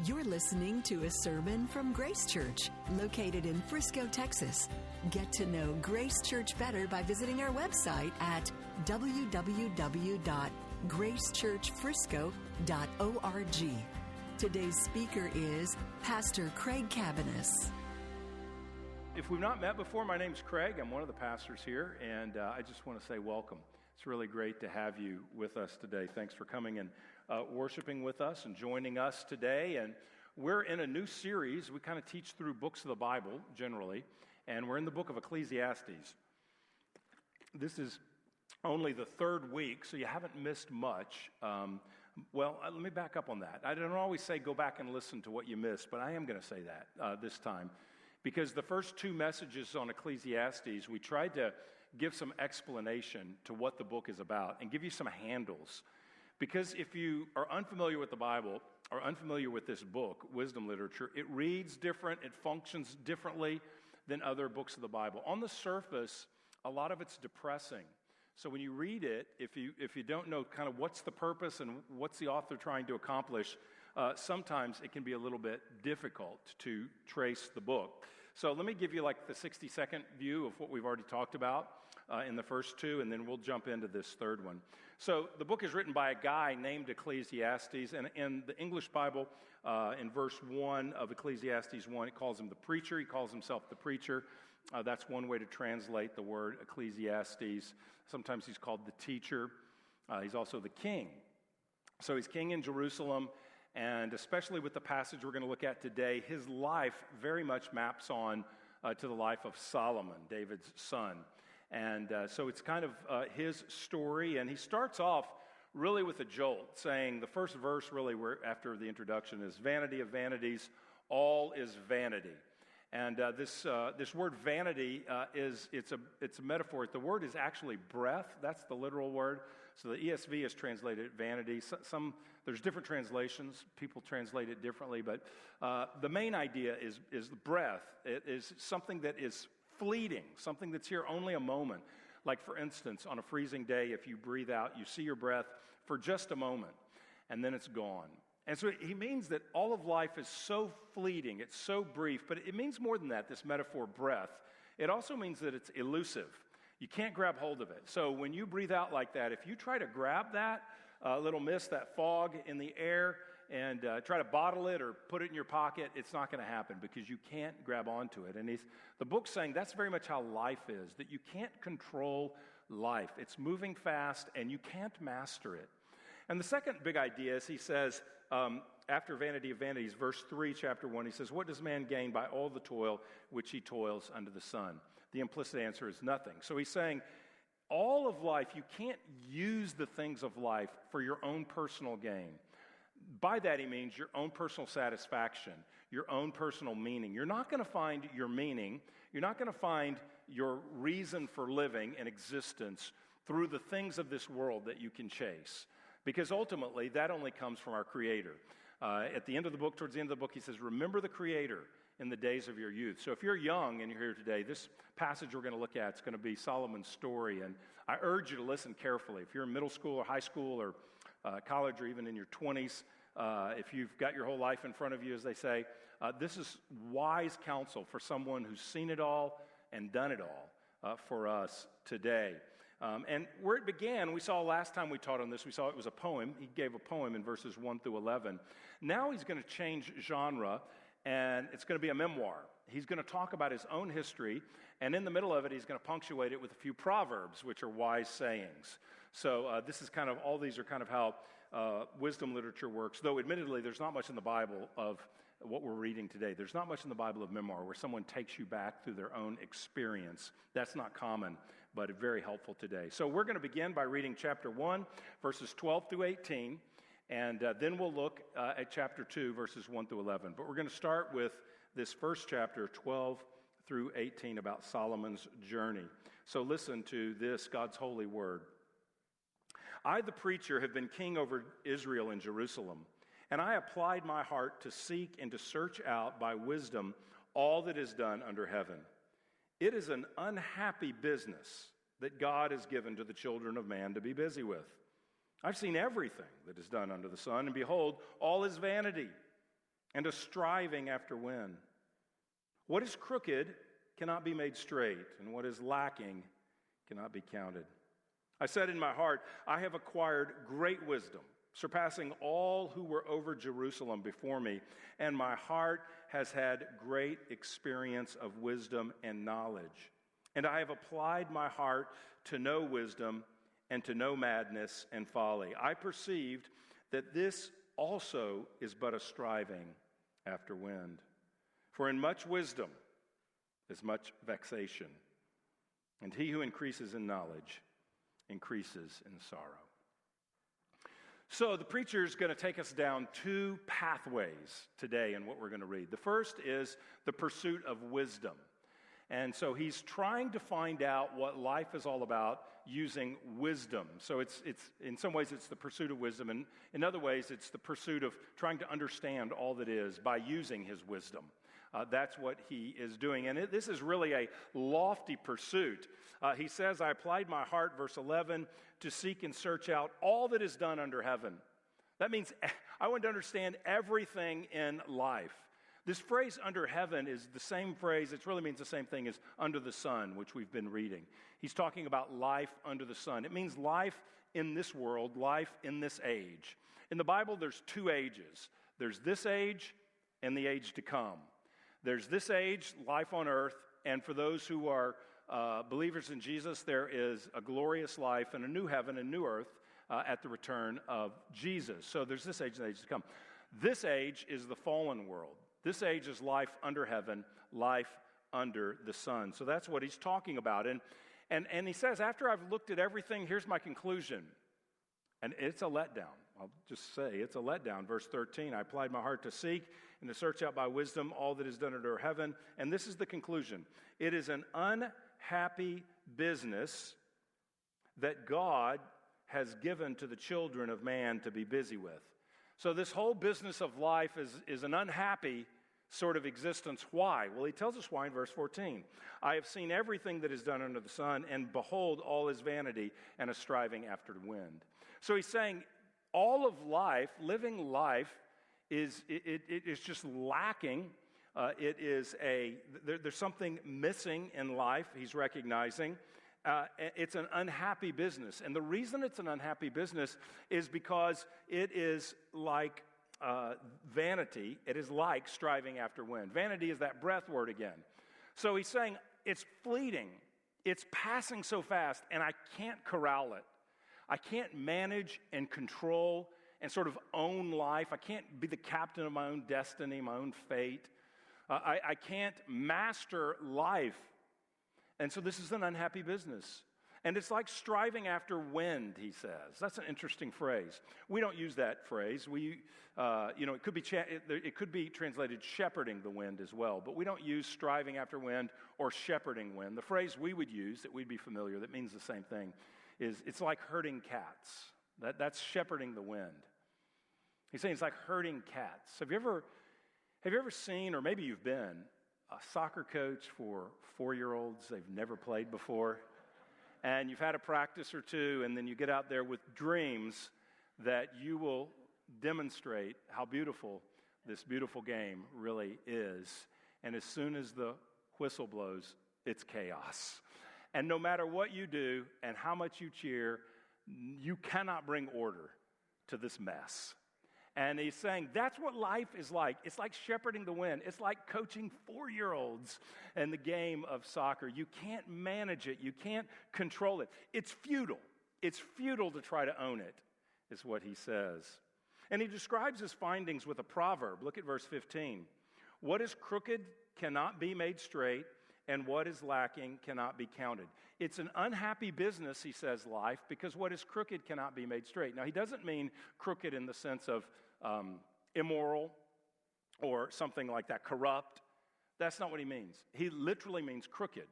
You're listening to a sermon from Grace Church, located in Frisco, Texas. Get to know Grace Church better by visiting our website at www.gracechurchfrisco.org. Today's speaker is Pastor Craig Cabanis. If we've not met before, my name's Craig. I'm one of the pastors here, and I just want to say welcome. It's really great to have you with us today. Thanks for coming and worshiping with us and joining us today. And we're in a new series. We kind of teach through books of the Bible, generally, and we're in the book of Ecclesiastes. This is only the third week, so you haven't missed much. Let me back up on that. I don't always say go back and listen to what you missed, but I am going to say that this time. Because the first two messages on Ecclesiastes, we tried to give some explanation to what the book is about and give you some handles. Because if you are unfamiliar with the Bible or unfamiliar with this book, wisdom literature, it reads different, it functions differently than other books of the Bible. On the surface, a lot of it's depressing. So when you read it, if you don't know kind of what's the purpose and what's the author trying to accomplish, sometimes it can be a little bit difficult to trace the book. So let me give you like the 60-second view of what we've already talked about in the first two, and then we'll jump into this third one. So the book is written by a guy named Ecclesiastes, and in the English Bible, in verse 1 of Ecclesiastes 1, it calls him the preacher. He calls himself the preacher. That's one way to translate the word Ecclesiastes. Sometimes he's called the teacher. He's also the king. So he's king in Jerusalem. And especially with the passage we're going to look at today, his life very much maps on to the life of Solomon, David's son. And so it's kind of his story. And he starts off really with a jolt, saying the first verse really after the introduction is vanity of vanities, all is vanity. And this word vanity it's a metaphor. The word is actually breath. That's the literal word. So the ESV has translated vanity. There's different translations. People translate it differently, but the main idea is the breath. It is something that is fleeting, something that's here only a moment. Like for instance, on a freezing day, if you breathe out, you see your breath for just a moment, and then it's gone. And so he means that all of life is so fleeting, it's so brief, but it means more than that, this metaphor, breath. It also means that it's elusive. You can't grab hold of it. So when you breathe out like that, if you try to grab that little mist, that fog in the air, and try to bottle it or put it in your pocket, it's not going to happen because you can't grab onto it. And the book's saying that's very much how life is, that you can't control life. It's moving fast, and you can't master it. And the second big idea is he says, after vanity of vanities, verse 3, chapter 1, he says, what does man gain by all the toil which he toils under the sun? The implicit answer is nothing. So he's saying, all of life, you can't use the things of life for your own personal gain. By that he means your own personal satisfaction, your own personal meaning. You're not going to find your meaning, you're not going to find your reason for living and existence through the things of this world that you can chase. Because ultimately, that only comes from our Creator. At the end of the book, towards the end of the book, he says, remember the Creator in the days of your youth. So if you're young and you're here today, this passage we're going to look at is going to be Solomon's story. And I urge you to listen carefully. If you're in middle school or high school or college or even in your 20s, if you've got your whole life in front of you, as they say, this is wise counsel for someone who's seen it all and done it all for us today. And where it began, we saw last time we taught on this, we saw it was a poem. He gave a poem in verses 1 through 11. Now he's going to change genre, and it's going to be a memoir. He's going to talk about his own history, and in the middle of it, he's going to punctuate it with a few proverbs, which are wise sayings. So this is kind of, all these are kind of how wisdom literature works, though admittedly, there's not much in the Bible of what we're reading today. There's not much in the Bible of memoir where someone takes you back through their own experience. That's not common, but very helpful today. So we're going to begin by reading chapter 1, verses 12 through 18, and then we'll look at chapter 2, verses 1 through 11. But we're going to start with this first chapter, 12 through 18, about Solomon's journey. So listen to this, God's holy word. I, the preacher, have been king over Israel in Jerusalem, and I applied my heart to seek and to search out by wisdom all that is done under heaven. It is an unhappy business that God has given to the children of man to be busy with. I've seen everything that is done under the sun, and behold, all is vanity and a striving after wind. What is crooked cannot be made straight, and what is lacking cannot be counted. I said in my heart, I have acquired great wisdom, surpassing all who were over Jerusalem before me, and my heart has had great experience of wisdom and knowledge. And I have applied my heart to know wisdom and to know madness and folly. I perceived that this also is but a striving after wind. For in much wisdom is much vexation, and he who increases in knowledge increases in sorrow. So the preacher is going to take us down two pathways today in what we're going to read. The first is the pursuit of wisdom. And so he's trying to find out what life is all about using wisdom. So it's in some ways it's the pursuit of wisdom, and in other ways it's the pursuit of trying to understand all that is by using his wisdom. That's what he is doing. And this is really a lofty pursuit. He says, I applied my heart, verse 11, to seek and search out all that is done under heaven. That means I want to understand everything in life. This phrase under heaven is the same phrase, it really means the same thing as under the sun, which we've been reading. He's talking about life under the sun. It means life in this world, life in this age. In the Bible, there's two ages. There's this age and the age to come. There's this age, life on earth, and for those who are believers in Jesus, there is a glorious life and a new heaven and new earth at the return of Jesus. So there's this age and the age to come. This age is the fallen world. This age is life under heaven, life under the sun. So that's what he's talking about. And he says, after I've looked at everything, here's my conclusion. And it's a letdown. I'll just say it's a letdown. Verse 13, I applied my heart to seek and to search out by wisdom all that is done under heaven. And this is the conclusion. It is an unhappy business that God has given to the children of man to be busy with. So this whole business of life is an unhappy sort of existence. Why? Well, he tells us why in verse 14. I have seen everything that is done under the sun, and behold, all is vanity and a striving after the wind. So he's saying all of life, living life, is just lacking. There's something missing in life, he's recognizing. It's an unhappy business. And the reason it's an unhappy business is because it is like vanity. It is like striving after wind. Vanity is that breath word again. So he's saying it's fleeting. It's passing so fast, and I can't corral it. I can't manage and control and sort of own life. I can't be the captain of my own destiny, my own fate. I can't master life. And so this is an unhappy business. And it's like striving after wind, he says. That's an interesting phrase. We don't use that phrase. It could be translated shepherding the wind as well, but we don't use striving after wind or shepherding wind. The phrase we would use that we'd be familiar, that means the same thing, is it's like herding cats. That's shepherding the wind. He's saying it's like herding cats. Have you ever seen, or maybe you've been, a soccer coach for 4-year-olds they've never played before, and you've had a practice or two, and then you get out there with dreams that you will demonstrate how beautiful this beautiful game really is. And as soon as the whistle blows, it's chaos. And no matter what you do and how much you cheer, you cannot bring order to this mess. And he's saying that's what life is like. It's like shepherding the wind. It's like coaching 4-year-olds in the game of soccer. You can't manage it. You can't control it. It's futile. It's futile to try to own it, is what he says. And he describes his findings with a proverb. Look at verse 15. What is crooked cannot be made straight, and what is lacking cannot be counted. It's an unhappy business, he says, life, because what is crooked cannot be made straight. Now, he doesn't mean crooked in the sense of immoral or something like that, corrupt. That's not what he means. He literally means crooked.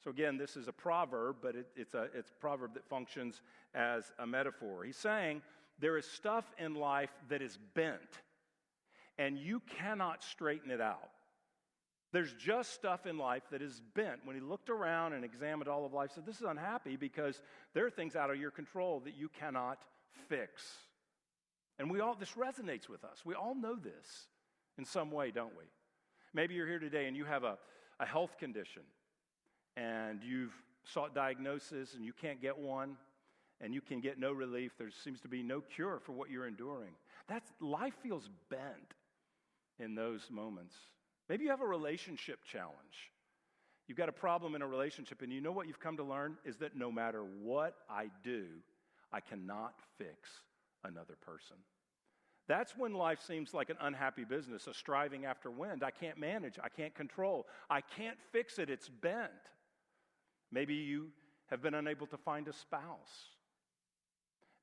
So again, this is a proverb, but it's a proverb that functions as a metaphor. He's saying there is stuff in life that is bent, and you cannot straighten it out. There's just stuff in life that is bent. When he looked around and examined all of life, he said, this is unhappy because there are things out of your control that you cannot fix. And this resonates with us. We all know this. in some way, don't we? Maybe you're here today and you have a health condition and you've sought diagnosis and you can't get one and you can get no relief. There seems to be no cure for what you're enduring. Life feels bent in those moments. Maybe you have a relationship challenge. You've got a problem in a relationship, and you know what you've come to learn is that no matter what I do, I cannot fix another person. That's when life seems like an unhappy business, a striving after wind. I can't manage, I can't control, I can't fix it, it's bent. Maybe you have been unable to find a spouse.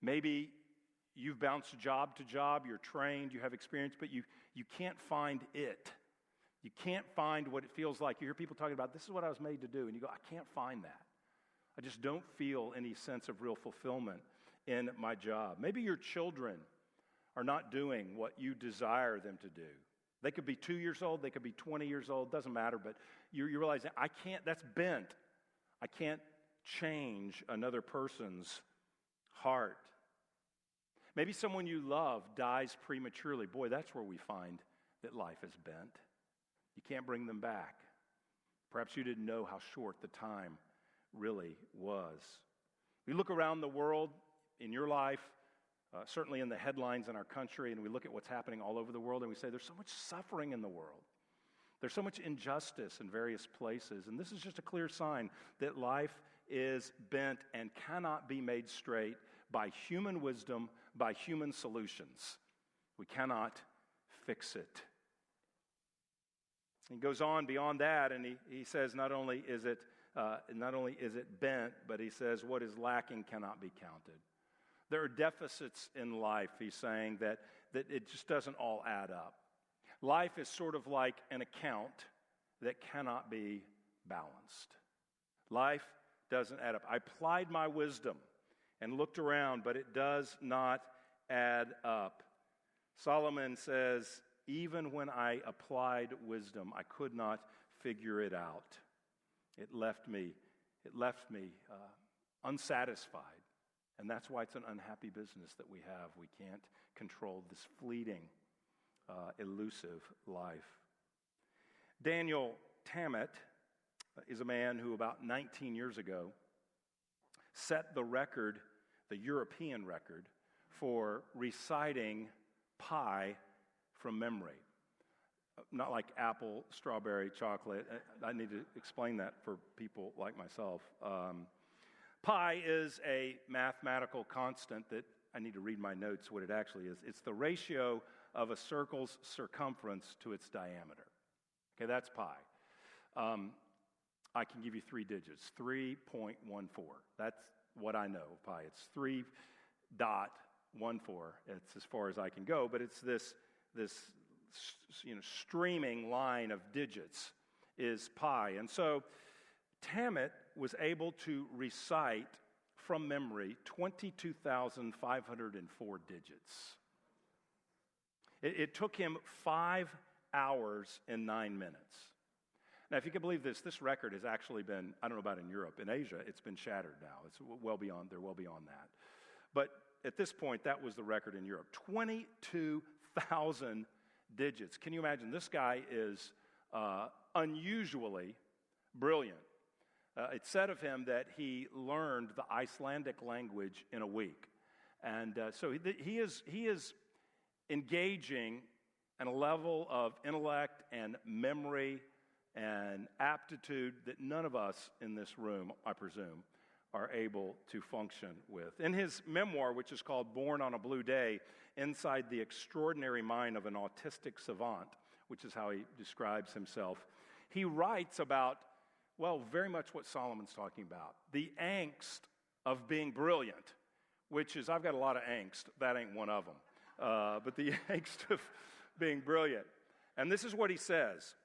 Maybe you've bounced job to job, you're trained, you have experience, but you can't find it. You can't find what it feels like. You hear people talking about, this is what I was made to do, and you go, I can't find that. I just don't feel any sense of real fulfillment in my job. Maybe your children are not doing what you desire them to do. They could be 2 years old, they could be 20 years old, doesn't matter, but you realize that I can't, that's bent. I can't change another person's heart. Maybe someone you love dies prematurely. Boy, that's where we find that life is bent. You can't bring them back. Perhaps you didn't know how short the time really was. We look around the world in your life, certainly in the headlines in our country, and we look at what's happening all over the world, and we say there's so much suffering in the world. There's so much injustice in various places, and this is just a clear sign that life is bent and cannot be made straight by human wisdom, by human solutions. We cannot fix it. He goes on beyond that, and he says not only is it bent, but he says what is lacking cannot be counted. There are deficits in life, he's saying, that it just doesn't all add up. Life is sort of like an account that cannot be balanced. Life doesn't add up. I applied my wisdom and looked around, but it does not add up. Solomon says, even when I applied wisdom, I could not figure it out. It left me unsatisfied. And that's why it's an unhappy business that we have. We can't control this fleeting, elusive life. Daniel Tammet is a man who about 19 years ago set the record, the European record, for reciting pie from memory. Not like apple, strawberry, chocolate. I need to explain that for people like myself. Pi is a mathematical constant that I need to read my notes what it actually is. It's the ratio of a circle's circumference to its diameter. Okay, that's pi. I can give you 3 digits, 3.14. That's what I know of pi. It's 3.14. It's as far as I can go, but it's this streaming line of digits is pi. And so Tammet was able to recite from memory 22,504 digits. It took him 5 hours and 9 minutes. Now, if you can believe this record has actually been, I don't know about in Europe, in Asia, it's been shattered now. They're well beyond that. But at this point, that was the record in Europe. 22,000 digits. Can you imagine? This guy is unusually brilliant. It's said of him that he learned the Icelandic language in a week. And so he is engaging at a level of intellect and memory and aptitude that none of us in this room, I presume, are able to function with. In his memoir, which is called Born on a Blue Day, Inside the Extraordinary Mind of an Autistic Savant, which is how he describes himself, he writes about, well, very much what Solomon's talking about, the angst of being brilliant, which is, I've got a lot of angst, that ain't one of them, but the angst of being brilliant. And this is what he says.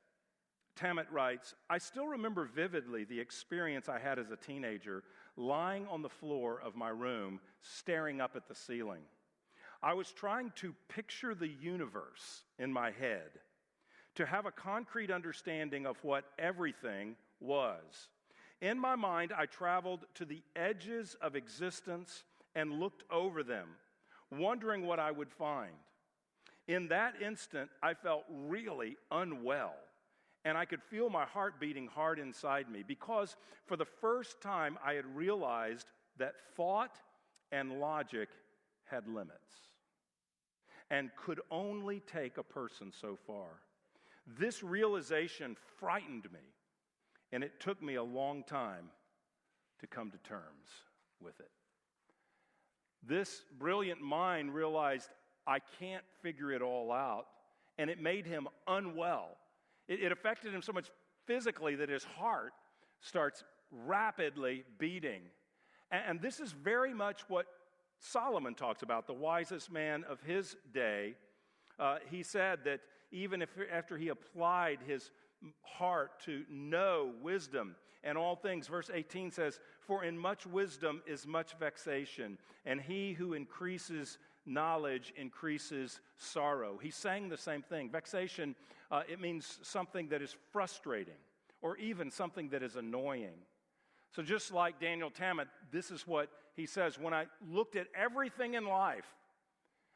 Tammet writes, I still remember vividly the experience I had as a teenager lying on the floor of my room, staring up at the ceiling. I was trying to picture the universe in my head, to have a concrete understanding of what everything was. In my mind, I traveled to the edges of existence and looked over them, wondering what I would find. In that instant, I felt really unwell, and I could feel my heart beating hard inside me because for the first time I had realized that thought and logic had limits and could only take a person so far. This realization frightened me, and it took me a long time to come to terms with it. This brilliant mind realized I can't figure it all out, and it made him unwell. It affected him so much physically that his heart starts rapidly beating. And this is very much what Solomon talks about, the wisest man of his day. He said that even after he applied his heart to know wisdom and all things, verse 18 says, "For in much wisdom is much vexation, and he who increases knowledge increases sorrow." He's saying the same thing. Vexation, it means something that is frustrating or even something that is annoying. So just like Daniel Tammet, this is what he says. When I looked at everything in life,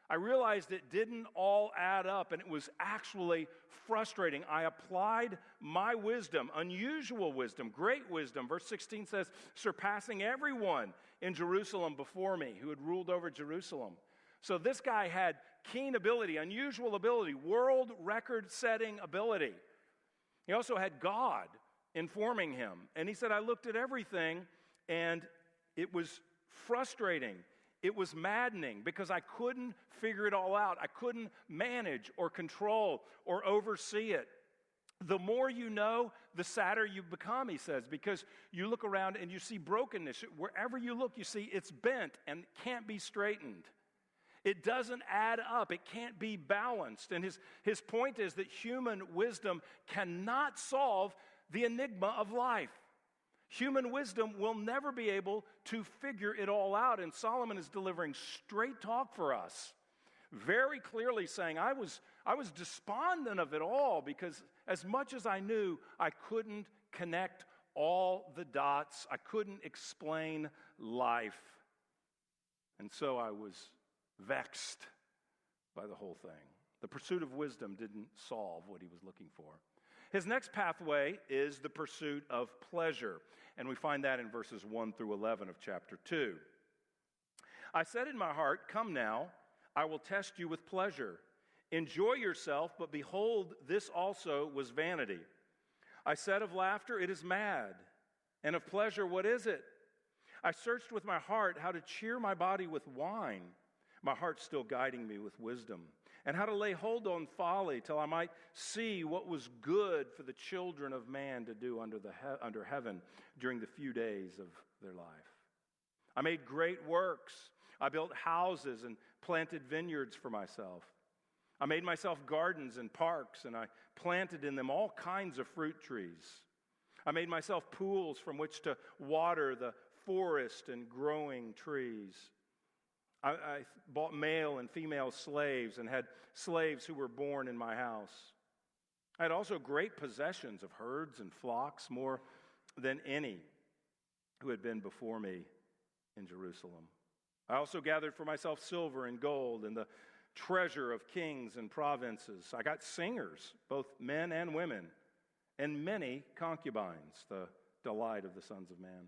I realized it didn't all add up, and it was actually frustrating. I applied my wisdom, unusual wisdom, great wisdom. Verse 16 says, surpassing everyone in Jerusalem before me who had ruled over Jerusalem. So this guy had keen ability, unusual ability, world record-setting ability. He also had God informing him. And he said, I looked at everything, and it was frustrating. It was maddening because I couldn't figure it all out. I couldn't manage or control or oversee it. The more you know, the sadder you become, he says, because you look around and you see brokenness. Wherever you look, you see it's bent and can't be straightened. It doesn't add up. It can't be balanced. And his point is that human wisdom cannot solve the enigma of life. Human wisdom will never be able to figure it all out. And Solomon is delivering straight talk for us, very clearly saying, I was despondent of it all because as much as I knew, I couldn't connect all the dots. I couldn't explain life. And so I was vexed by the whole thing. The pursuit of wisdom didn't solve what he was looking for. His next pathway is the pursuit of pleasure, and we find that in verses 1 through 11 of chapter 2. I said in my heart, come now, I will test you with pleasure. Enjoy yourself, but behold, this also was vanity. I said of laughter, it is mad, and of pleasure, what is it? I searched with my heart how to cheer my body with wine, my heart still guiding me with wisdom, and how to lay hold on folly till I might see what was good for the children of man to do under heaven during the few days of their life. I made great works. I built houses and planted vineyards for myself. I made myself gardens and parks, and I planted in them all kinds of fruit trees. I made myself pools from which to water the forest and growing trees. I bought male and female slaves and had slaves who were born in my house. I had also great possessions of herds and flocks, more than any who had been before me in Jerusalem. I also gathered for myself silver and gold and the treasure of kings and provinces. I got singers, both men and women, and many concubines, the delight of the sons of man.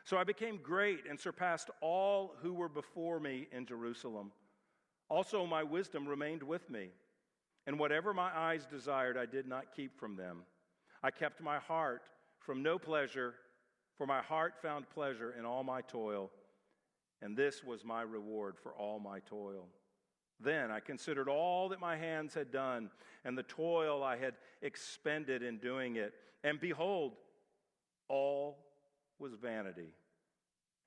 So I became great and surpassed all who were before me in Jerusalem. Also my wisdom remained with me, and whatever my eyes desired I did not keep from them. I kept my heart from no pleasure, for my heart found pleasure in all my toil, and this was my reward for all my toil. Then I considered all that my hands had done, and the toil I had expended in doing it, and behold, all was vanity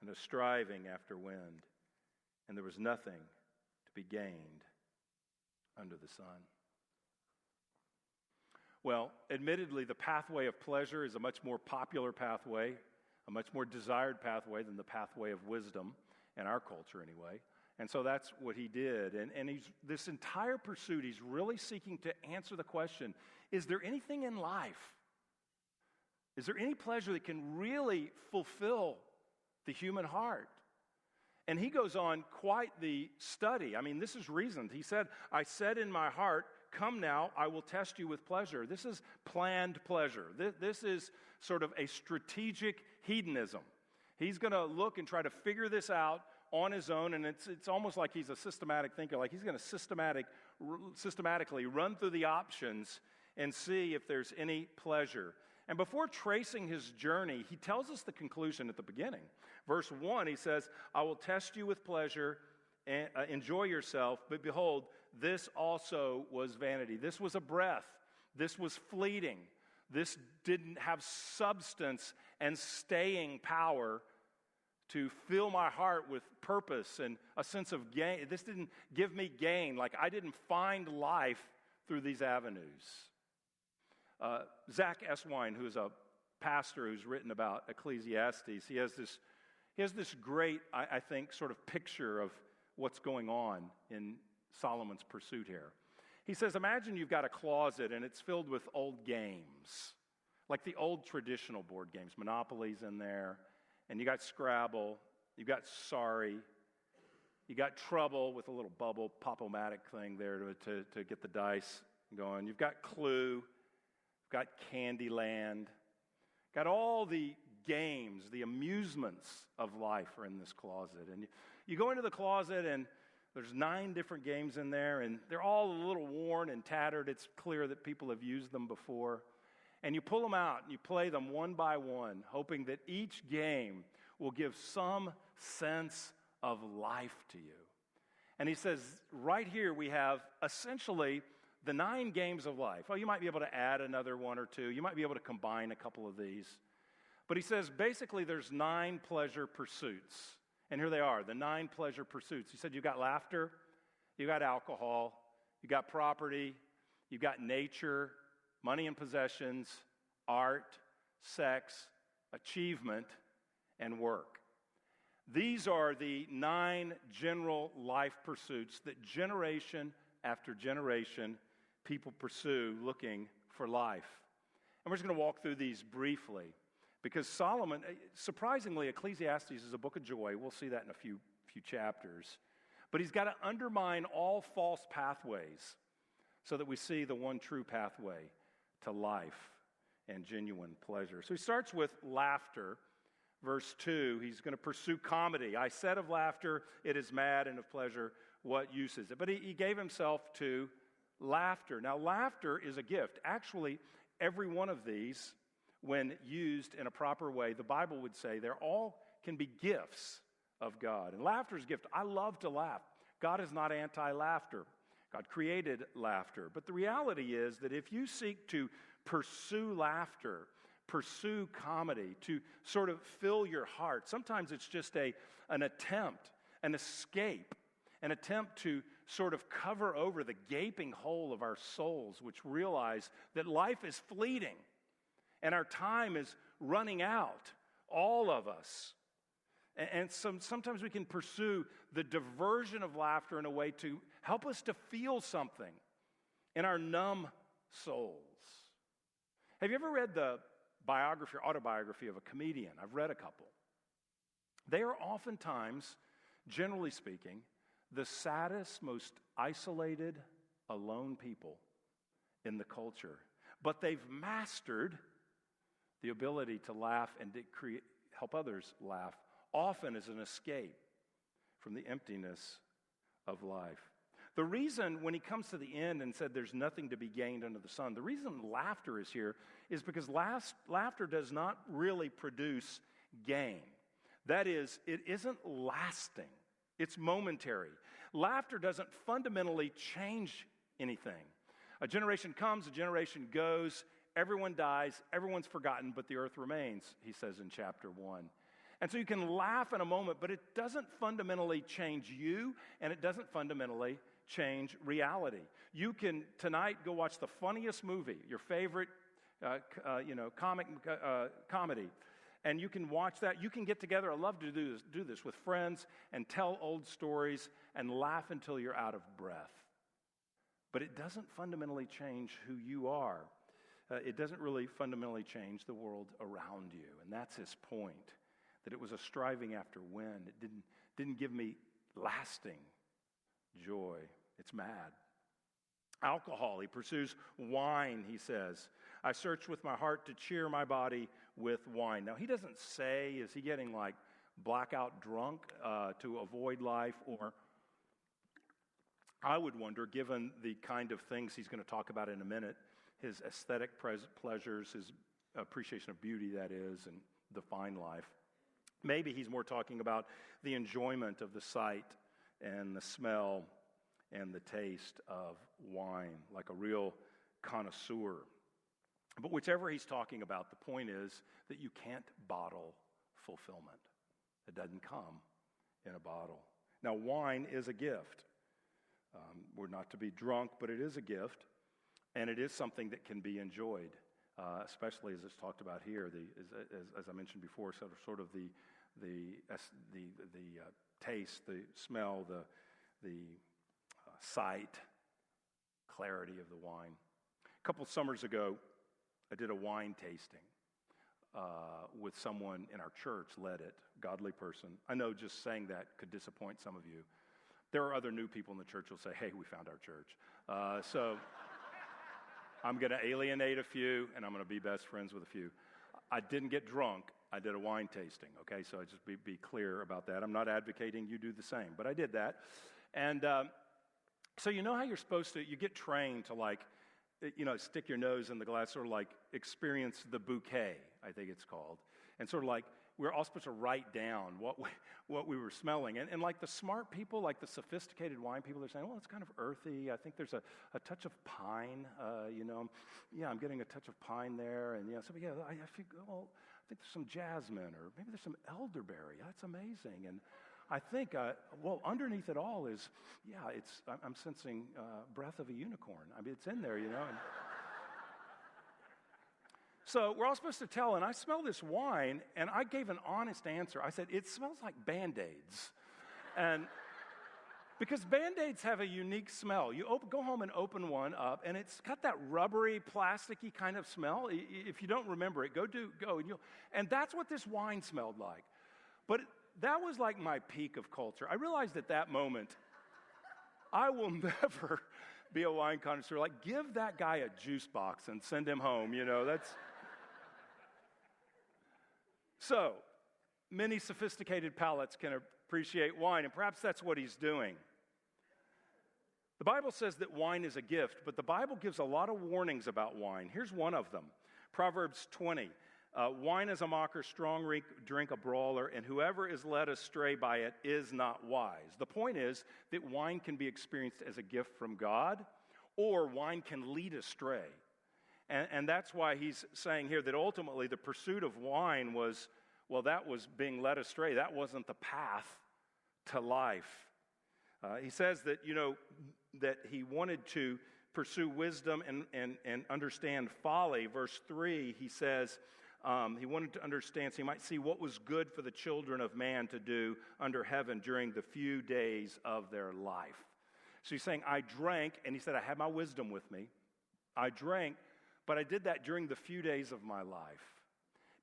and a striving after wind, and there was nothing to be gained under the sun. Well, admittedly, the pathway of pleasure is a much more popular pathway, a much more desired pathway than the pathway of wisdom, in our culture anyway. And so that's what he did. And this entire pursuit, he's really seeking to answer the question, is there anything in life? Is there any pleasure that can really fulfill the human heart? And he goes on quite the study. I mean, this is reasoned. He said, I said in my heart, come now, I will test you with pleasure. This is planned pleasure. This is sort of a strategic hedonism. He's going to look and try to figure this out on his own, and it's almost like he's a systematic thinker, like he's going to systematically run through the options and see if there's any pleasure. And before tracing his journey, he tells us the conclusion at the beginning. Verse 1, he says, I will test you with pleasure, and enjoy yourself, but behold, this also was vanity. This was a breath. This was fleeting. This didn't have substance and staying power to fill my heart with purpose and a sense of gain. This didn't give me gain. Like I didn't find life through these avenues. Zach Eswine, who's a pastor who's written about Ecclesiastes, he has this great, I think, sort of picture of what's going on in Solomon's pursuit here. He says, imagine you've got a closet and it's filled with old games, like the old traditional board games. Monopoly's in there, and you got Scrabble, you got Sorry, you got Trouble with a little bubble pop-o-matic thing there to get the dice going. You've got Clue, you've got Candyland, got all the games, the amusements of life are in this closet. And you go into the closet and there's 9 different games in there, and they're all a little worn and tattered. It's clear that people have used them before. And you pull them out, and you play them one by one, hoping that each game will give some sense of life to you. And he says, right here we have essentially the 9 games of life. Oh, you might be able to add another 1 or 2. You might be able to combine a couple of these. But he says, basically, there's 9 pleasure pursuits. And here they are, the 9 pleasure pursuits. He said, you've got laughter, you've got alcohol, you've got property, you've got nature, money and possessions, art, sex, achievement, and work. These are the 9 general life pursuits that generation after generation people pursue looking for life. And we're just going to walk through these briefly. Because Solomon, surprisingly, Ecclesiastes is a book of joy. We'll see that in a few chapters. But he's got to undermine all false pathways so that we see the one true pathway to life and genuine pleasure. So he starts with laughter. Verse 2, he's going to pursue comedy. I said of laughter, it is mad, and of pleasure, what use is it? But he gave himself to laughter. Now, laughter is a gift. Actually, every one of these, when used in a proper way, the Bible would say they're all can be gifts of God. And laughter is a gift. I love to laugh. God is not anti-laughter. God created laughter. But the reality is that if you seek to pursue laughter, pursue comedy, to sort of fill your heart, sometimes it's just an attempt, an escape, an attempt to sort of cover over the gaping hole of our souls, which realize that life is fleeting. And our time is running out, all of us. And sometimes we can pursue the diversion of laughter in a way to help us to feel something in our numb souls. Have you ever read the biography or autobiography of a comedian? I've read a couple. They are oftentimes, generally speaking, the saddest, most isolated, alone people in the culture. But they've mastered the ability to laugh and to help others laugh, often as an escape from the emptiness of life. The reason, when he comes to the end and said there's nothing to be gained under the sun, the reason laughter is here is because laughter does not really produce gain. That is, it isn't lasting. It's momentary. Laughter doesn't fundamentally change anything. A generation comes, a generation goes, everyone dies, everyone's forgotten, but the earth remains, he says in chapter 1. And so you can laugh in a moment, but it doesn't fundamentally change you, and it doesn't fundamentally change reality. You can tonight go watch the funniest movie, your favorite comedy, and you can watch that. You can get together. I love to do this with friends and tell old stories and laugh until you're out of breath. But it doesn't fundamentally change who you are. It doesn't really fundamentally change the world around you. And that's his point, that it was a striving after wind. It Didn't give me lasting joy. It's mad. Alcohol, he pursues wine, he says. I search with my heart to cheer my body with wine. Now, he doesn't say, is he getting like blackout drunk to avoid life? Or I would wonder, given the kind of things he's going to talk about in a minute, his aesthetic pleasures, his appreciation of beauty, that is, and the fine life. Maybe he's more talking about the enjoyment of the sight and the smell and the taste of wine, like a real connoisseur. But whichever he's talking about, the point is that you can't bottle fulfillment. It doesn't come in a bottle. Now, wine is a gift. We're not to be drunk, but it is a gift, and it is something that can be enjoyed, especially as it's talked about here. As I mentioned before, sort of the taste, the smell, the sight, clarity of the wine. A couple summers ago, I did a wine tasting with someone in our church, led it, godly person. I know just saying that could disappoint some of you. There are other new people in the church who will say, hey, we found our church. So I'm going to alienate a few, and I'm going to be best friends with a few. I didn't get drunk. I did a wine tasting, okay? So I just be clear about that. I'm not advocating you do the same, but I did that. And so you know how you're supposed to, you get trained to like, stick your nose in the glass, sort of like experience the bouquet, I think it's called. And sort of like, we're all supposed to write down what we were smelling. And like the smart people, like the sophisticated wine people, they're saying, well, it's kind of earthy. I think there's a touch of pine, I'm getting a touch of pine there. And I think there's some jasmine, or maybe there's some elderberry. That's amazing. And I think, underneath it all is, I'm sensing breath of a unicorn. I mean, it's in there, And so we're all supposed to tell, and I smell this wine, and I gave an honest answer. I said, it smells like Band-Aids. And because Band-Aids have a unique smell. You go home and open one up, and it's got that rubbery, plasticky kind of smell. If you don't remember it, go. And that's what this wine smelled like. But that was like my peak of culture. I realized at that moment, I will never be a wine connoisseur. Like, give that guy a juice box and send him home, that's... So, many sophisticated palates can appreciate wine, and perhaps that's what he's doing. The Bible says that wine is a gift, but the Bible gives a lot of warnings about wine. Here's one of them. Proverbs 20. Wine is a mocker, strong drink a brawler, and whoever is led astray by it is not wise. The point is that wine can be experienced as a gift from God, or wine can lead astray. And that's why he's saying here that ultimately the pursuit of wine was being led astray. That wasn't the path to life. He says that, that he wanted to pursue wisdom and understand folly. Verse 3, he says, he wanted to understand so he might see what was good for the children of man to do under heaven during the few days of their life. So he's saying, I drank, and he said, I had my wisdom with me. I drank, but I did that during the few days of my life.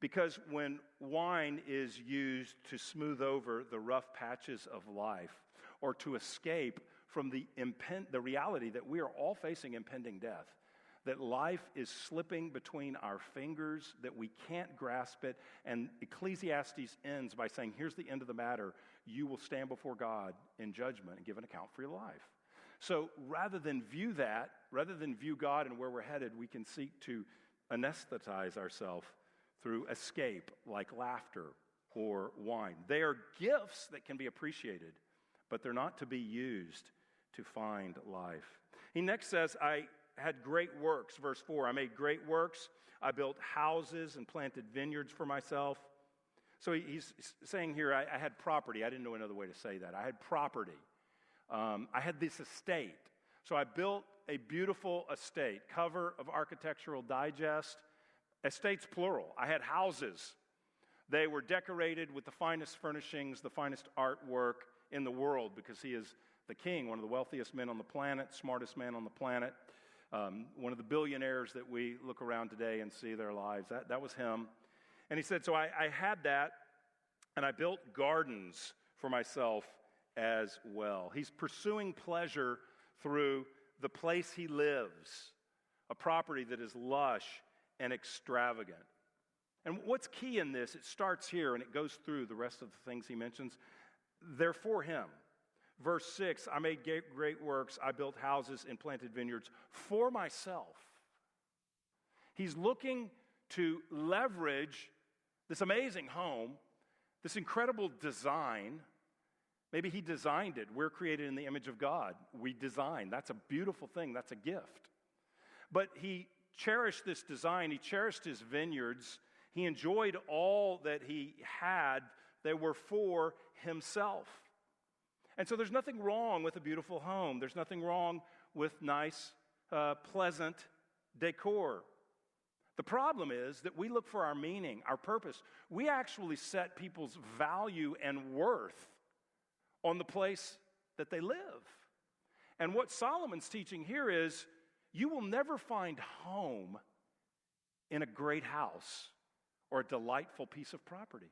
Because when wine is used to smooth over the rough patches of life, or to escape from the reality that we are all facing impending death, that life is slipping between our fingers, that we can't grasp it, and Ecclesiastes ends by saying, here's the end of the matter. You will stand before God in judgment and give an account for your life. So rather than view God and where we're headed, we can seek to anesthetize ourselves through escape, like laughter or wine. They are gifts that can be appreciated, but they're not to be used to find life. He next says, I had great works. Verse 4, I made great works. I built houses and planted vineyards for myself. So he's saying here, I had property. I didn't know another way to say that. I had property. I had this estate. So I built a beautiful estate. Cover of Architectural Digest. Estates plural. I had houses. They were decorated with the finest furnishings, the finest artwork in the world, because he is the king, one of the wealthiest men on the planet, smartest man on the planet, one of the billionaires that we look around today and see their lives. That was him. And he said, so I had that, and I built gardens for myself as well. He's pursuing pleasure through the place he lives, a property that is lush and extravagant. And what's key in this, it starts here and it goes through the rest of the things he mentions. They're for him. Verse 6, I made great works, I built houses and planted vineyards for myself. He's looking to leverage this amazing home, this incredible design. Maybe he designed it. We're created in the image of God. We design. That's a beautiful thing. That's a gift. But he cherished this design. He cherished his vineyards. He enjoyed all that he had. They were for himself. And so there's nothing wrong with a beautiful home. There's nothing wrong with nice, pleasant decor. The problem is that we look for our meaning, our purpose. We actually set people's value and worth on the place that they live. And what Solomon's teaching here is you will never find home in a great house or a delightful piece of property,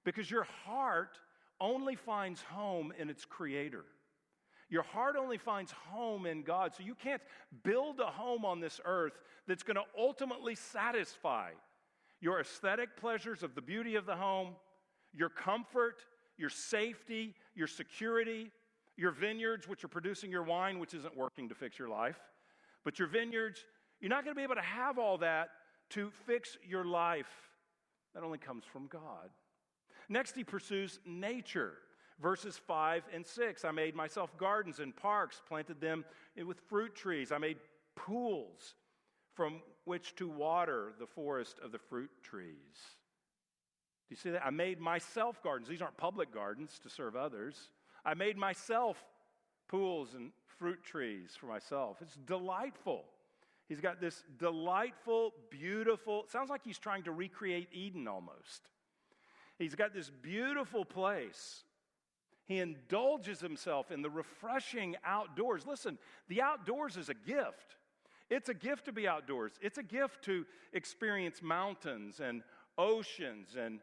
because your heart only finds home in its creator. Your heart only finds home in God. So you can't build a home on this earth that's going to ultimately satisfy your aesthetic pleasures of the beauty of the home, your comfort, your safety, your security, your vineyards, which are producing your wine, which isn't working to fix your life. But your vineyards, you're not going to be able to have all that to fix your life. That only comes from God. Next, he pursues nature. Verses 5 and 6, I made myself gardens and parks, planted them with fruit trees. I made pools from which to water the forest of the fruit trees. Do you see that? I made myself gardens. These aren't public gardens to serve others. I made myself pools and fruit trees for myself. It's delightful. He's got this delightful, beautiful, sounds like he's trying to recreate Eden almost. He's got this beautiful place. He indulges himself in the refreshing outdoors. Listen, the outdoors is a gift. It's a gift to be outdoors. It's a gift to experience mountains and oceans and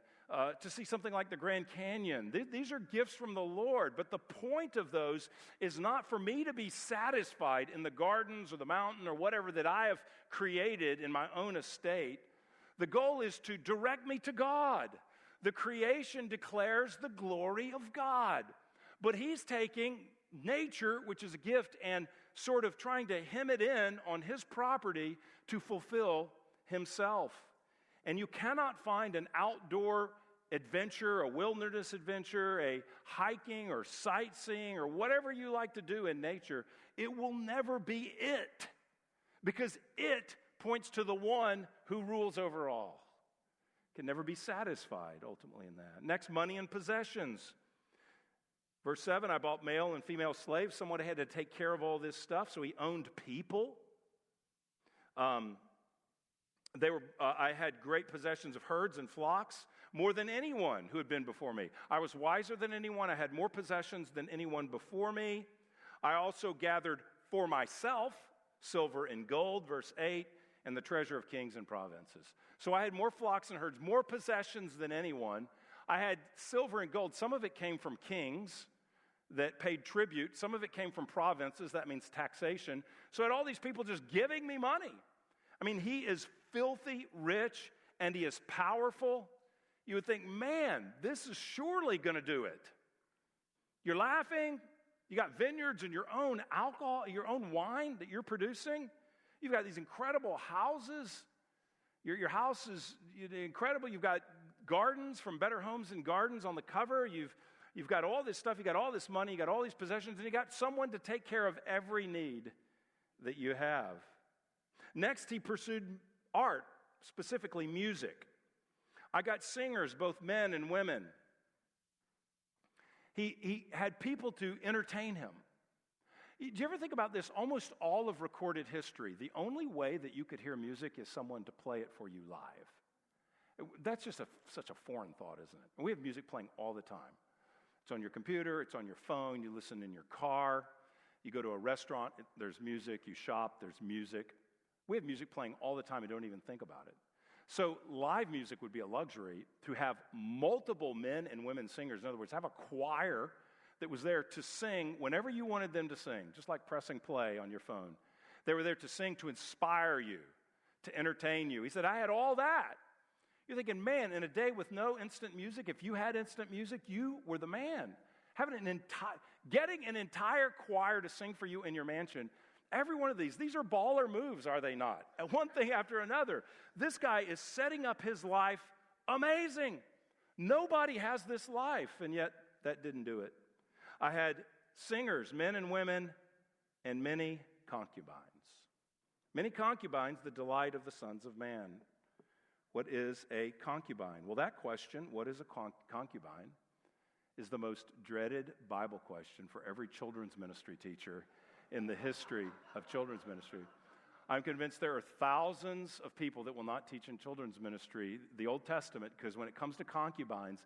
to see something like the Grand Canyon. These are gifts from the Lord. But the point of those is not for me to be satisfied in the gardens or the mountain or whatever that I have created in my own estate. The goal is to direct me to God. The creation declares the glory of God. But he's taking nature, which is a gift, and sort of trying to hem it in on his property to fulfill himself. And you cannot find an outdoor adventure, a wilderness adventure, a hiking or sightseeing or whatever you like to do in nature. It will never be it, because it points to the one who rules over all. Can never be satisfied ultimately in that. Next, money and possessions. Verse 7, I bought male and female slaves. Someone had to take care of all this stuff, so he owned people. I had great possessions of herds and flocks, more than anyone who had been before me. I was wiser than anyone. I had more possessions than anyone before me. I also gathered for myself silver and gold, verse 8, and the treasure of kings and provinces. So I had more flocks and herds, more possessions than anyone. I had silver and gold. Some of it came from kings that paid tribute. Some of it came from provinces. That means taxation. So I had all these people just giving me money. I mean, he is filthy rich and he is powerful. You would think, man, this is surely going to do it. You're laughing. You got vineyards and your own alcohol, your own wine that you're producing. You've got these incredible houses. Your house is incredible. You've got gardens from Better Homes and Gardens on the cover. You've got all this stuff. You got all this money. You got all these possessions. And you got someone to take care of every need that you have. Next, he pursued art, specifically music. I got singers, both men and women. He had people to entertain him. Do you ever think about this? Almost all of recorded history, the only way that you could hear music is someone to play it for you live. That's just such a foreign thought, isn't it? And we have music playing all the time. It's on your computer, it's on your phone, you listen in your car, you go to a restaurant, there's music, you shop, there's music. We have music playing all the time and don't even think about it. So live music would be a luxury. To have multiple men and women singers, in other words, have a choir that was there to sing whenever you wanted them to sing, just like pressing play on your phone. They were there to sing, to inspire you, to entertain you. He said, I had all that. You're thinking, man, in a day with no instant music, if you had instant music, you were the man. Getting an entire choir to sing for you in your mansion, every one of these are baller moves, are they not? And one thing after another. This guy is setting up his life amazing. Nobody has this life, and yet that didn't do it. I had singers, men and women, and many concubines. Many concubines, the delight of the sons of man. What is a concubine? Well, that question, what is a concubine, is the most dreaded Bible question for every children's ministry teacher in the history of children's ministry. I'm convinced there are thousands of people that will not teach in children's ministry the Old Testament, because when it comes to concubines,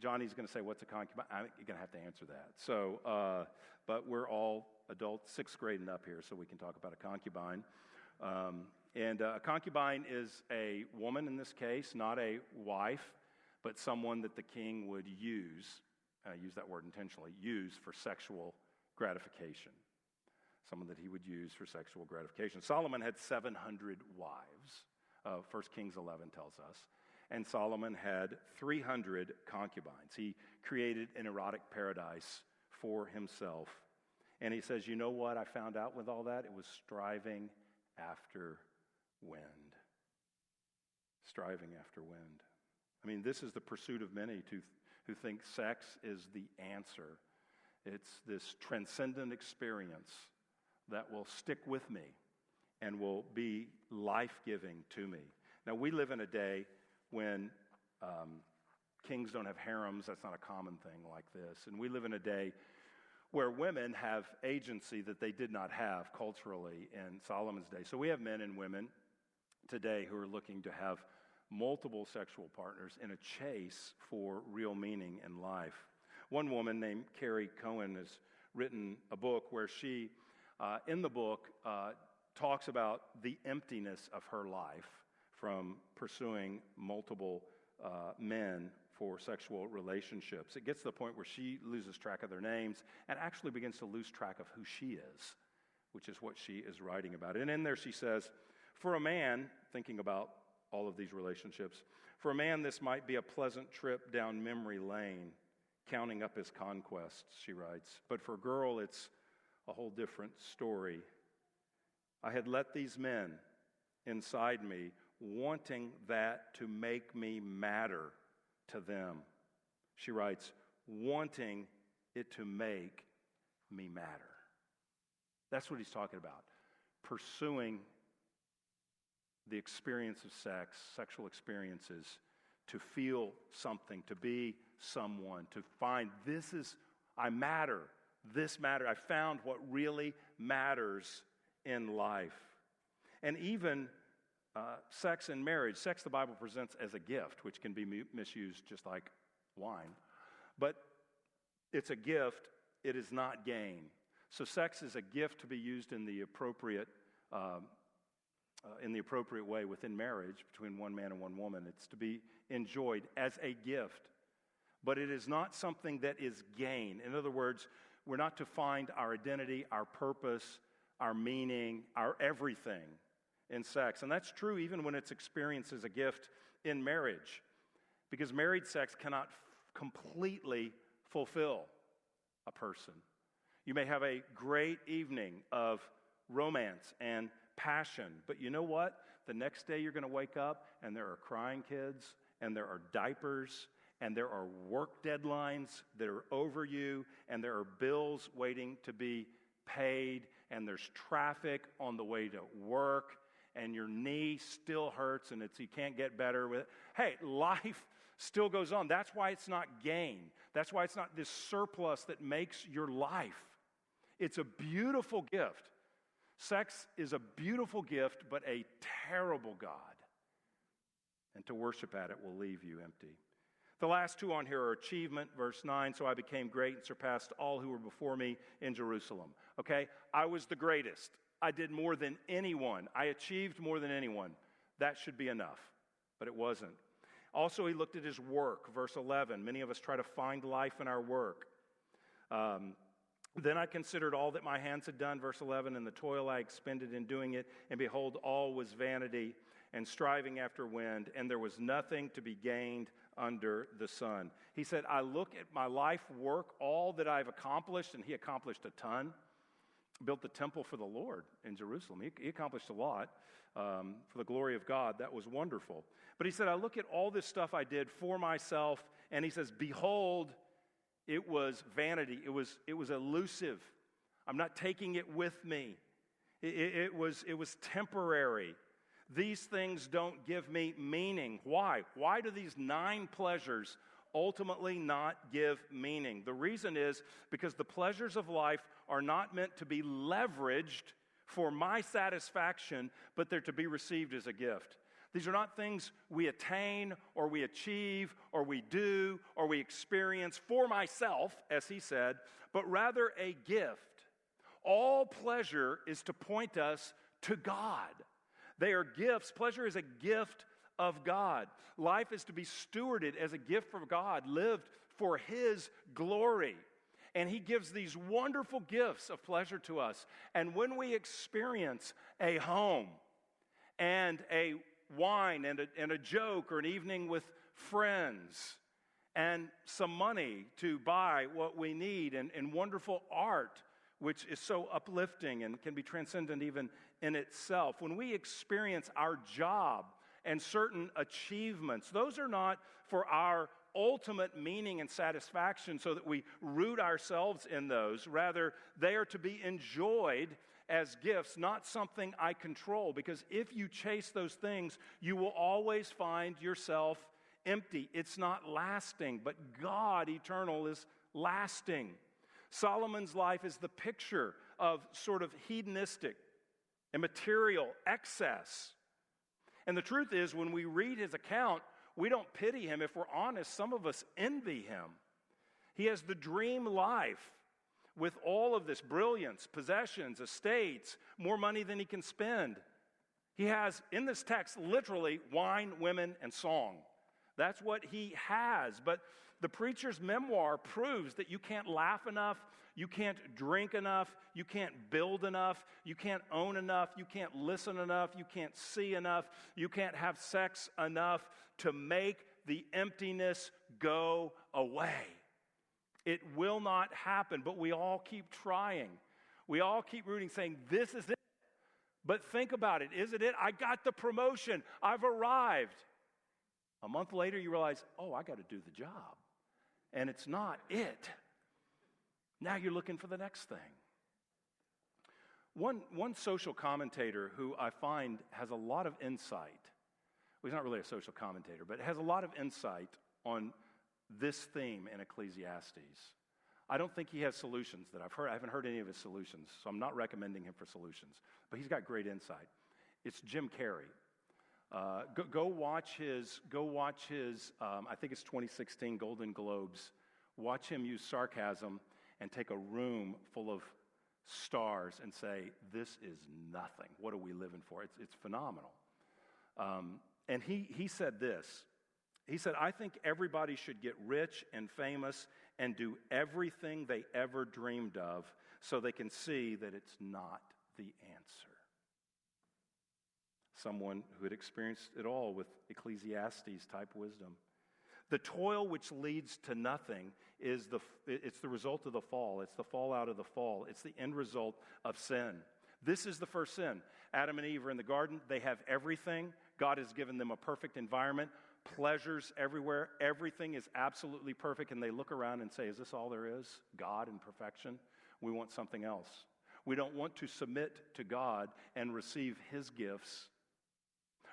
Johnny's going to say, what's a concubine? I'm going to have to answer that. So, but we're all adults, 6th grade and up here, so we can talk about a concubine. And a concubine is a woman in this case, not a wife, but someone that the king would use that word intentionally, use for sexual gratification. Someone that he would use for sexual gratification. Solomon had 700 wives, 1 Kings 11 tells us. And Solomon had 300 concubines. He created an erotic paradise for himself. And he says, you know what I found out with all that? It was striving after wind. Striving after wind. I mean, this is the pursuit of many who think sex is the answer. It's this transcendent experience that will stick with me and will be life-giving to me. Now, we live in a day when kings don't have harems. That's not a common thing like this. And we live in a day where women have agency that they did not have culturally in Solomon's day. So we have men and women today who are looking to have multiple sexual partners in a chase for real meaning in life. One woman named Carrie Cohen has written a book where she, in the book, talks about the emptiness of her life from pursuing multiple men for sexual relationships. It gets to the point where she loses track of their names and actually begins to lose track of who she is, which is what she is writing about. And in there she says, for a man, thinking about all of these relationships, for a man this might be a pleasant trip down memory lane, counting up his conquests, she writes. But for a girl, it's a whole different story. I had let these men inside me wanting that to make me matter to them. She writes, wanting it to make me matter. That's what he's talking about. Pursuing the experience of sex, sexual experiences, to feel something, to be someone, to find I matter, this matter. I found what really matters in life. And even sex and marriage. Sex, the Bible presents as a gift, which can be misused just like wine. But it's a gift. It is not gain. So sex is a gift to be used in the appropriate way within marriage between one man and one woman. It's to be enjoyed as a gift. But it is not something that is gain. In other words, we're not to find our identity, our purpose, our meaning, our everything in sex. And that's true even when it's experienced as a gift in marriage. Because married sex cannot completely fulfill a person. You may have a great evening of romance and passion, but you know what? The next day you're going to wake up and there are crying kids, and there are diapers, and there are work deadlines that are over you, and there are bills waiting to be paid, and there's traffic on the way to work, and your knee still hurts and you can't get better with it. Hey, life still goes on. That's why it's not gain. That's why it's not this surplus that makes your life. It's a beautiful gift. Sex is a beautiful gift, but a terrible God. And to worship at it will leave you empty. The last two on here are achievement, verse 9. So I became great and surpassed all who were before me in Jerusalem. Okay? I was the greatest. I did more than anyone. I achieved more than anyone. That should be enough. but it wasn't. Also, he looked at his work, verse 11. Many of us try to find life in our work. Then I considered all that my hands had done, verse 11, and the toil I expended in doing it, and behold, all was vanity and striving after wind, and there was nothing to be gained under the sun. He said, I look at my life work, all that I've accomplished, and he accomplished a ton. Built the temple for the Lord in Jerusalem. He accomplished a lot for the glory of God. That was wonderful. But he said, I look at all this stuff I did for myself, and he says, behold, it was vanity. It was elusive. I'm not taking it with me. It was temporary. These things don't give me meaning. Why? Why do these 9 pleasures ultimately not give meaning? The reason is because the pleasures of life are not meant to be leveraged for my satisfaction, but they're to be received as a gift. These are not things we attain or we achieve or we do or we experience for myself, as he said, but rather a gift. All pleasure is to point us to God. They are gifts. Pleasure is a gift of God. Life is to be stewarded as a gift from God, lived for his glory. And he gives these wonderful gifts of pleasure to us. And when we experience a home and a wine and a joke or an evening with friends and some money to buy what we need and wonderful art, which is so uplifting and can be transcendent even in itself. When we experience our job and certain achievements, those are not for our ultimate meaning and satisfaction so that we root ourselves in those. Rather, they are to be enjoyed as gifts, not something I control. Because if you chase those things, you will always find yourself empty. It's not lasting, but God, eternal, is lasting. Solomon's life is the picture of sort of hedonistic and material excess. And the truth is, when we read his account, we don't pity him. If we're honest, some of us envy him. He has the dream life with all of this brilliance, possessions, estates, more money than he can spend. He has, in this text, literally wine, women, and song. That's what he has. But the preacher's memoir proves that you can't laugh enough, you can't drink enough, you can't build enough, you can't own enough, you can't listen enough, you can't see enough, you can't have sex enough to make the emptiness go away. It will not happen, but we all keep trying. We all keep rooting, saying, this is it. But think about it. Is it it? I got the promotion. I've arrived. A month later, you realize, oh, I got to do the job. And it's not it. Now you're looking for the next thing. One social commentator who I find has a lot of insight. Well, he's not really a social commentator, but has a lot of insight on this theme in Ecclesiastes. I don't think he has solutions that I've heard. I haven't heard any of his solutions, so I'm not recommending him for solutions. But he's got great insight. It's Jim Carrey. Go watch his. I think it's 2016 Golden Globes. Watch him use sarcasm and take a room full of stars and say, "This is nothing. What are we living for?" It's phenomenal. And he said this. He said, I think everybody should get rich and famous and do everything they ever dreamed of so they can see that it's not the answer. Someone who had experienced it all with Ecclesiastes type wisdom. The toil which leads to nothing it's the result of the fall. It's the fallout of the fall. It's the end result of sin. This is the first sin. Adam and Eve are in the garden. They have everything. God has given them a perfect environment. Pleasures everywhere. Everything is absolutely perfect. And they look around and say, is this all there is? God and perfection? We want something else. We don't want to submit to God and receive his gifts.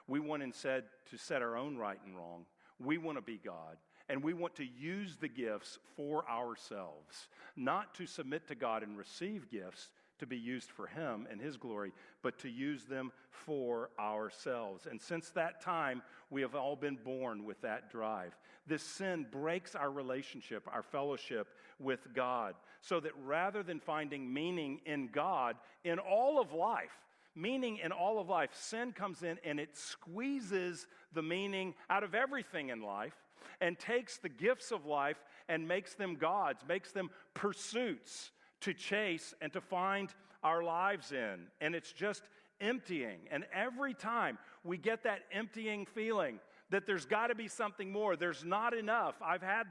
We want instead to set our own right and wrong. We want to be God. And we want to use the gifts for ourselves. Not to submit to God and receive gifts to be used for him and his glory, but to use them for ourselves. And since that time, we have all been born with that drive. This sin breaks our relationship, our fellowship with God, so that rather than finding meaning in God, in all of life, Meaning in all of life, sin comes in and it squeezes the meaning out of everything in life and takes the gifts of life and makes them gods, makes them pursuits to chase and to find our lives in. And it's just emptying. And every time we get that emptying feeling that there's got to be something more, there's not enough. I've had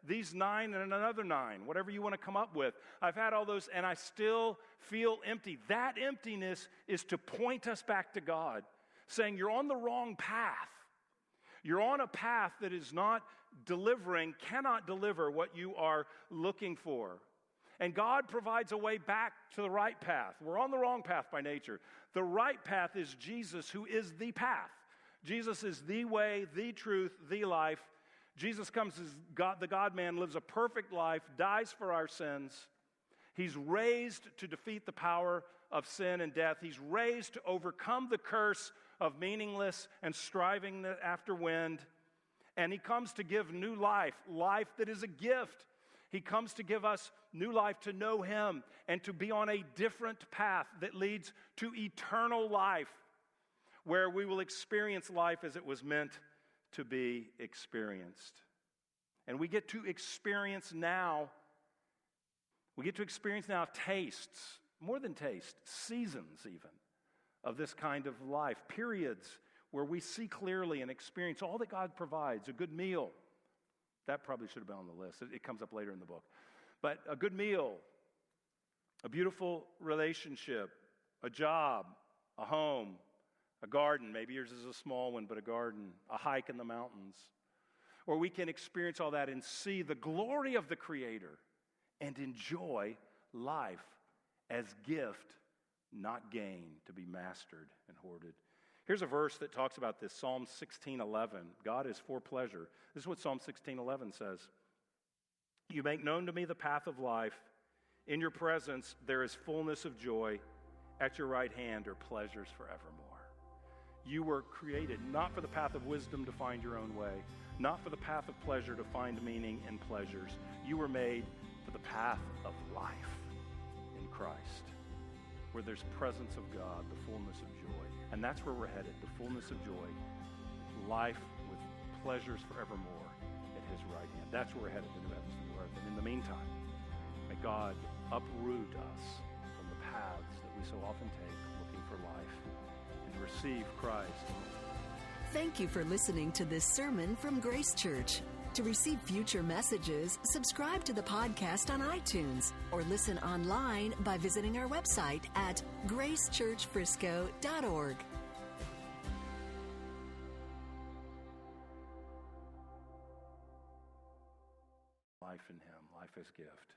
these 9 and another 9, whatever you want to come up with. I've had all those and I still feel empty. That emptiness is to point us back to God, saying you're on the wrong path. You're on a path that is not delivering, cannot deliver what you are looking for. And God provides a way back to the right path. We're on the wrong path by nature. The right path is Jesus, who is the path. Jesus is the way, the truth, the life. Jesus comes as God, the God-man, lives a perfect life, dies for our sins. He's raised to defeat the power of sin and death. He's raised to overcome the curse of meaningless and striving after wind. And he comes to give new life, life that is a gift. He comes to give us new life, to know him, and to be on a different path that leads to eternal life, where we will experience life as it was meant to be experienced. And we get to experience now, tastes, more than taste, seasons even, of this kind of life, periods where we see clearly and experience all that God provides, a good meal. That probably should have been on the list. It comes up later in the book. But a good meal, a beautiful relationship, a job, a home, a garden. Maybe yours is a small one, but a garden, a hike in the mountains. Or we can experience all that and see the glory of the Creator and enjoy life as gift, not gain, to be mastered and hoarded. Here's a verse that talks about this, Psalm 16:11. God is for pleasure. This is what Psalm 16:11 says. You make known to me the path of life. In your presence there is fullness of joy. At your right hand are pleasures forevermore. You were created not for the path of wisdom to find your own way, not for the path of pleasure to find meaning and pleasures. You were made for the path of life in Christ, where there's presence of God, the fullness of joy. And that's where we're headed, the fullness of joy, life with pleasures forevermore at his right hand. That's where we're headed, the new heavens and the new earth. And in the meantime, may God uproot us from the paths that we so often take looking for life and receive Christ. Thank you for listening to this sermon from Grace Church. To receive future messages, subscribe to the podcast on iTunes or listen online by visiting our website at gracechurchfrisco.org. Life in him, life as gift.